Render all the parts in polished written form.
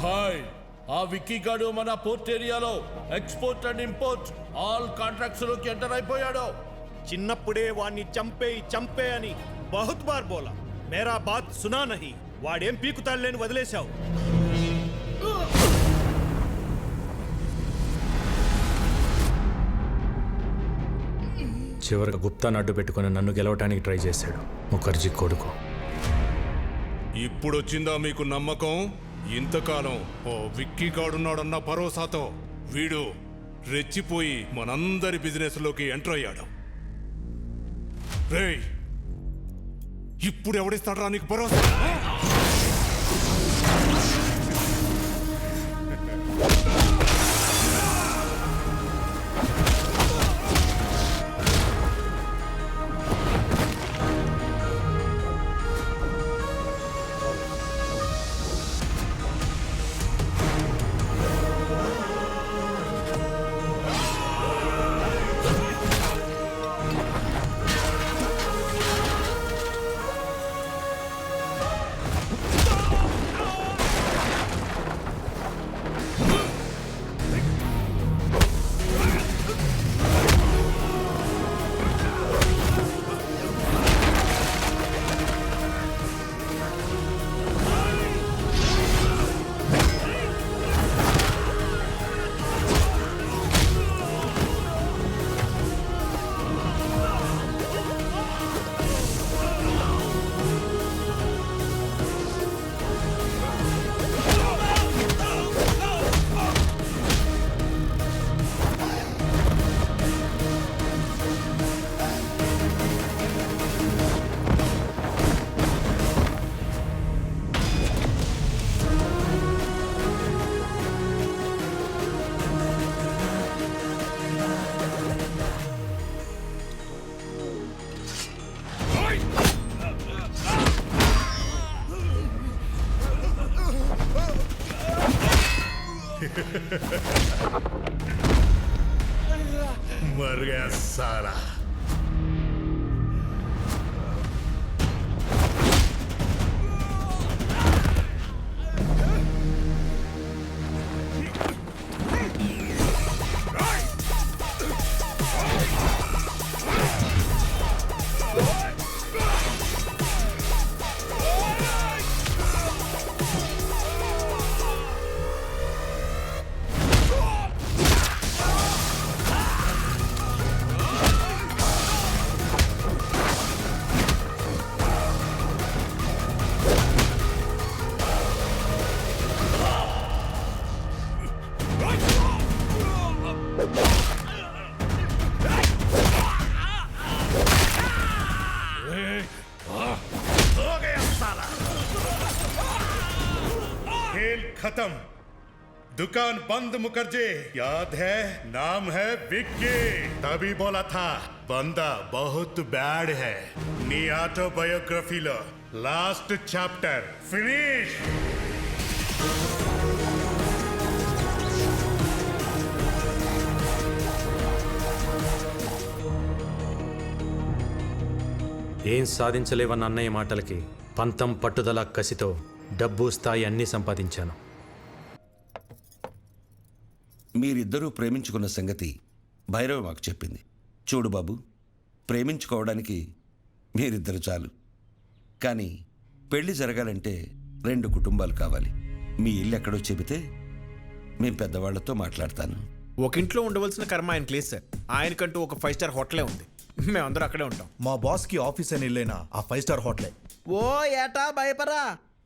భాయ్ ఆ విక్కీ గాడు మన పోర్ట్ ఏరియాలో export and import all contracts లోకి ఎంటర్ అయిపోయాడు. చిన్నప్పుడే వాణ్ణి చంపే అని బహుత్ బార్ బోలా, మేరా బాత్ సునా నహీ. వాడేం పీకుతాడులేని వదిలేశావు. చివరికి గుప్తాను అడ్డు పెట్టుకుని నన్ను గెలవటానికి ట్రై చేశాడు ముఖర్జీ కొడుకు. ఇప్పుడొచ్చిందా మీకు నమ్మకం? ఇంతకాలం ఓ విక్కీ గాడున్నాడన్న భరోసాతో వీడు రెచ్చిపోయి మనందరి బిజినెస్ లోకి ఎంటర్ అయ్యాడు. రేయ్, ఇప్పుడు ఎవడిస్తాడ్రా నీకు భరోసా? मर गया साला। खत्म, दुकान बंद। मुखर्जी याद है, नाम है विक्की। तभी बोला था बंदा बहुत बैड है। नी ऑटोबायोग्राफी लो लास्ट चैप्टर फिनिश। ఏం సాధించలేవన్న అన్నయ్య మాటలకి పంతం పట్టుదల కసితో డబ్బు స్థాయి అన్నీ సంపాదించాను. మీరిద్దరూ ప్రేమించుకున్న సంగతి భైరవ్ మాకు చెప్పింది. చూడు బాబు, ప్రేమించుకోవడానికి మీరిద్దరు చాలు, కానీ పెళ్లి జరగాలంటే 2 కుటుంబాలు కావాలి. మీ ఇల్లు ఎక్కడో చెబితే మేము పెద్దవాళ్లతో మాట్లాడతాను. ఒక ఇంట్లో ఉండవలసిన కర్మ ఆయనకి లేదు సార్. ఆయనకంటూ ఒక 5 స్టార్ హోటలే ఉంది. మేమందరూ అక్కడే ఉంటాం. మా బాస్కి ఆఫీస్ అని ఇల్లేనా ఆ 5 స్టార్ హోటలే. ఓ ఏటా భయపరా,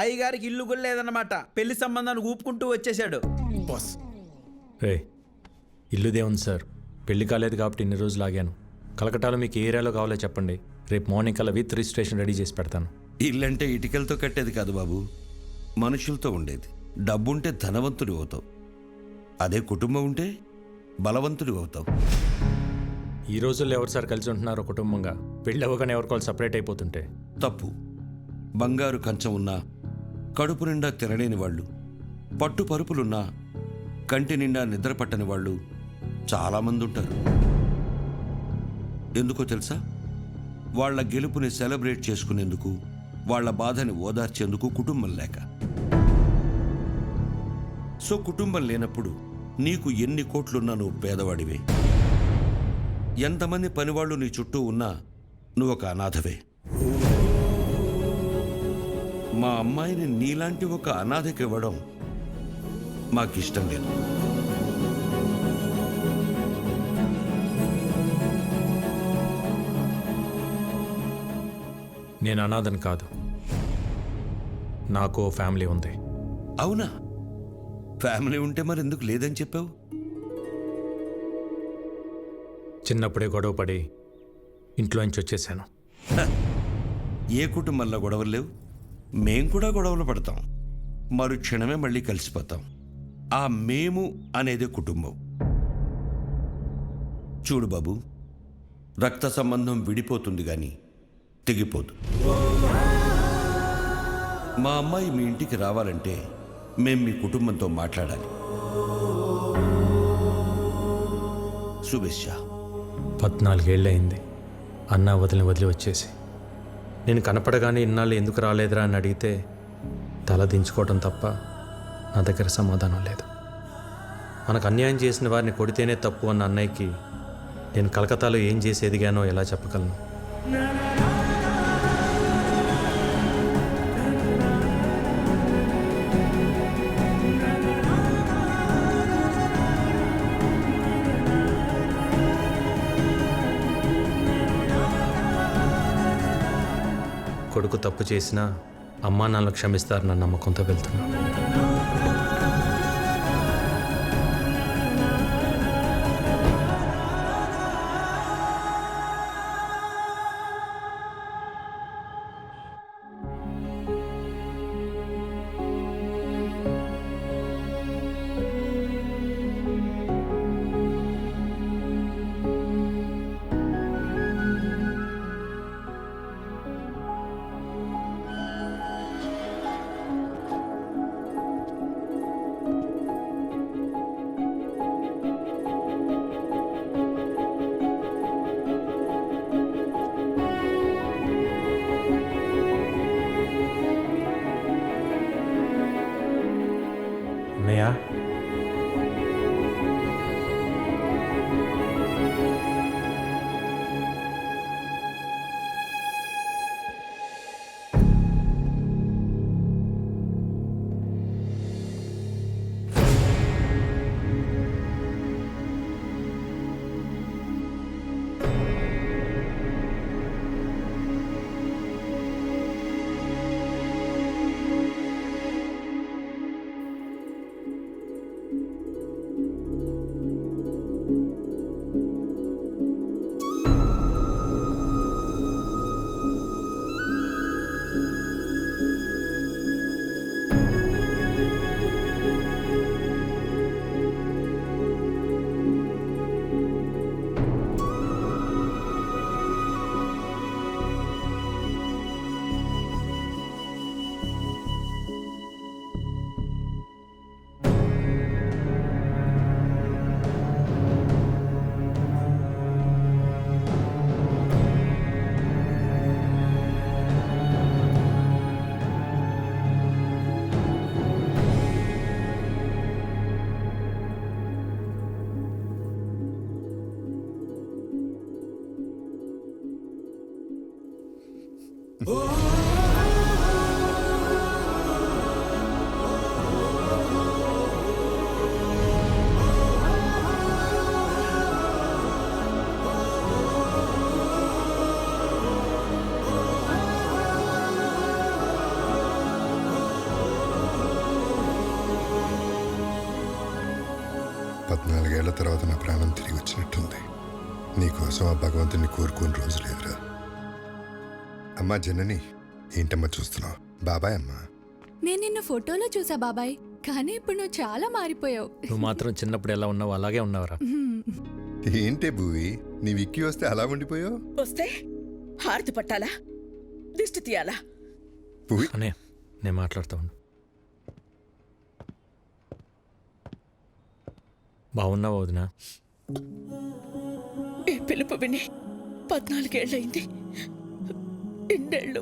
అయ్యగారికి ఇల్లు కూడా లేదన్నమాట. పెళ్లి సంబంధాన్ని ఊపుకుంటూ వచ్చేసాడు బాస్. రే, ఇల్లుదే ఉంది సార్, పెళ్లి కాలేదు కాబట్టి ఇన్ని రోజులు ఆగాను. కలకటాలో మీకు ఏ ఏరియాలో కావాలో చెప్పండి, రేపు మార్నింగ్ కల్లా విత్ రిజిస్ట్రేషన్ రెడీ చేసి పెడతాను. ఇల్లంటే ఇటుకలతో కట్టేది కాదు బాబు, మనుషులతో ఉండేది. డబ్బుంటే ధనవంతుడు అవుతావు, అదే కుటుంబం ఉంటే బలవంతుడు అవుతావు. ఈ రోజుల్లో ఎవరు సార్ కలిసి ఉంటున్నారు కుటుంబంగా? పెళ్ళి అవ్వగానే ఎవరికోవాలి సపరేట్ అయిపోతుంటే తప్పు. బంగారు కంచం ఉన్నా కడుపు నిండా తినలేని వాళ్ళు, పట్టు పరుపులున్నా కంటి నిండా నిద్ర పట్టని వాళ్ళు చాలామంది ఉంటారు. ఎందుకో తెలుసా? వాళ్ల గెలుపుని సెలబ్రేట్ చేసుకునేందుకు, వాళ్ల బాధని ఓదార్చేందుకు కుటుంబం లేక. సో కుటుంబం లేనప్పుడు నీకు ఎన్ని కోట్లున్నా నువ్వు పేదవాడివే. ఎంతమంది పనివాళ్ళు నీ చుట్టూ ఉన్నా నువ్వు ఒక అనాథవే. మా అమ్మాయిని నీలాంటి ఒక అనాథకి ఇవ్వడం మాకిష్టం లేదు. నేను అనాథని కాదు, నాకు ఓ ఫ్యామిలీ ఉంది. అవునా? ఫ్యామిలీ ఉంటే మరి ఎందుకు లేదని చెప్పావు? చిన్నప్పుడే గొడవ పడి ఇంట్లోంచి వచ్చేసాను. ఏ కుటుంబంలో గొడవలు లేవు? మేం కూడా గొడవలు పడతాం, మరుక్షణమే మళ్ళీ కలిసిపోతాం. ఆ మేము అనేది కుటుంబం. చూడు బాబు, రక్త సంబంధం విడిపోతుంది కానీ తెగిపోదు. మా అమ్మాయి మీ ఇంటికి రావాలంటే మేం మీ కుటుంబంతో మాట్లాడాలి. శుభేచ్ఛ. 14 ఏళ్ళయింది అన్న వదిలి వచ్చేసి. నేను కనపడగానే ఇన్నాళ్ళు ఎందుకు రాలేదురా అని అడిగితే తల దించుకోవడం తప్ప నా దగ్గర సమాధానం లేదు. మనకు అన్యాయం చేసిన వారిని కొడితేనే తప్పు అన్న అన్నయ్యకి నేను కలకత్తాలో ఏం చేసి ఎదిగానో ఎలా చెప్పగలను? కొడుకు తప్పు చేసినా అమ్మా నాన్నలు క్షమిస్తారన్న నమ్మకంతో వెళ్తున్నా. అన్నయ్య, పద్నాలుగేళ్ల తర్వాత నా ప్రాణం తిరిగి వచ్చినట్టుంది. నీకోసం ఆ భగవంతుని కోరుకుని రోజు లేదురా. అమ్మా జనని, ఏంటమ్మా చూస్తున్నావు? బాబాయ్ అమ్మా. నేను నిన్ను ఫోటోలో చూసా బాబాయ్, కానీ ఇప్పుడు నువ్వు చాలా మారిపోయావు. నువ్వు మాత్రం చిన్నప్పుడు ఎలా ఉన్నావు అలాగే ఉన్నావురా. ఏంటే భూవి, నీ విక్కీ వస్తే అలా ఉండిపోయావు? వస్తే హారతి పట్టాలా, దిష్టి తీయాలా? భూవి అనే నేను మాట్లాడుతూ ఉండు. బాగున్నావు వదినా? ఈ పిలుపు విని 14 ఏళ్ళయింది. ఇన్నేళ్ళు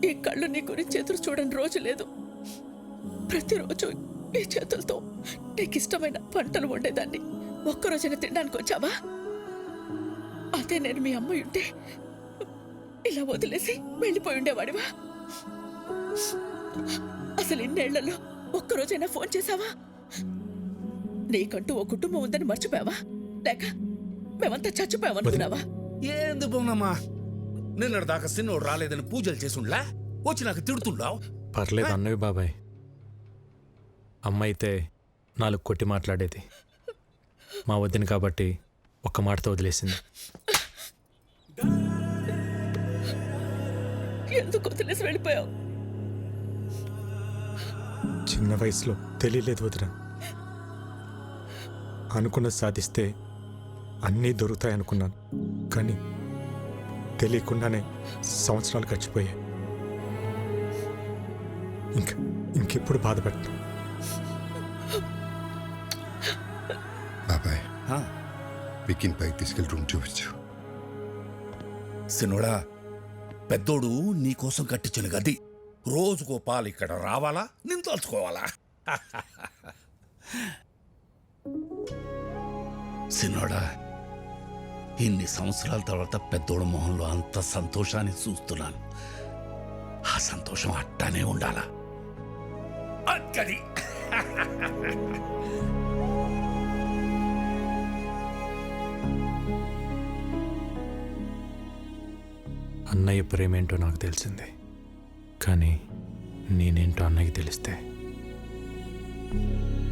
ఈ కళ్ళు నీ గురించి ఎదురు చూడని రోజు లేదు. ప్రతిరోజు ఈ చేతులతో నీకు ఇష్టమైన వంటలు వండేదాన్ని ఒక్కరోజైనా తినడానికి వచ్చావా? అదే నేను మీ అమ్మాయి ఉంటే ఇలా వదిలేసి వెళ్ళిపోయి ఉండేవాడివా? అసలు ఇన్నేళ్లలో ఒక్కరోజైనా ఫోన్ చేశావా? నీకంటూ ఓ కుటుంబం ఉందని మర్చిపోయావా? లేక మేమంతా చచ్చిపోయామనుకున్నావా? ఏంది బోనమ్మా, నిన్నటి దాకా సిన్నోడు రాలేదని పూజలు చేసుండ్లా వచ్చి నాకు తిడుతుండావు. పర్లేదు అన్నవి బాబాయ్. అమ్మ అయితే 4 కొట్టి మాట్లాడేది. మా వద్దని కాబట్టి ఒక్క మాటతో వదిలేసింది. ఎందుకు వదిలేసి వెళ్ళిపోయావు? చిన్న వయసులో తెలియలేదు వదిన. అనుకున్నది సాధిస్తే అన్నీ దొరుకుతాయి అనుకున్నాను, కానీ తెలియకుండానే సంవత్సరాలు గడిచిపోయాయి. ఇంకెప్పుడు బాధపడను. బాబాయ్, విక్కీని పైకి తీసుకెళ్ళి రూమ్ చూపించు. సిన్నోడా, పెద్దోడు నీకోసం కట్టించిన గది రోజుకో పాలు ఇక్కడ రావాలా, నేను తలుచుకోవాలా? సిన్నోడా, ఇన్ని సంవత్సరాల తర్వాత పెద్దోడు మొహంలో అంత సంతోషాన్ని చూస్తున్నాను. ఆ సంతోషం అట్టానే ఉండాలా? అక్కడి అన్నయ్య ప్రేమేంటో నాకు తెలిసింది, కానీ నేనేంటో అన్నయ్యకి తెలిస్తే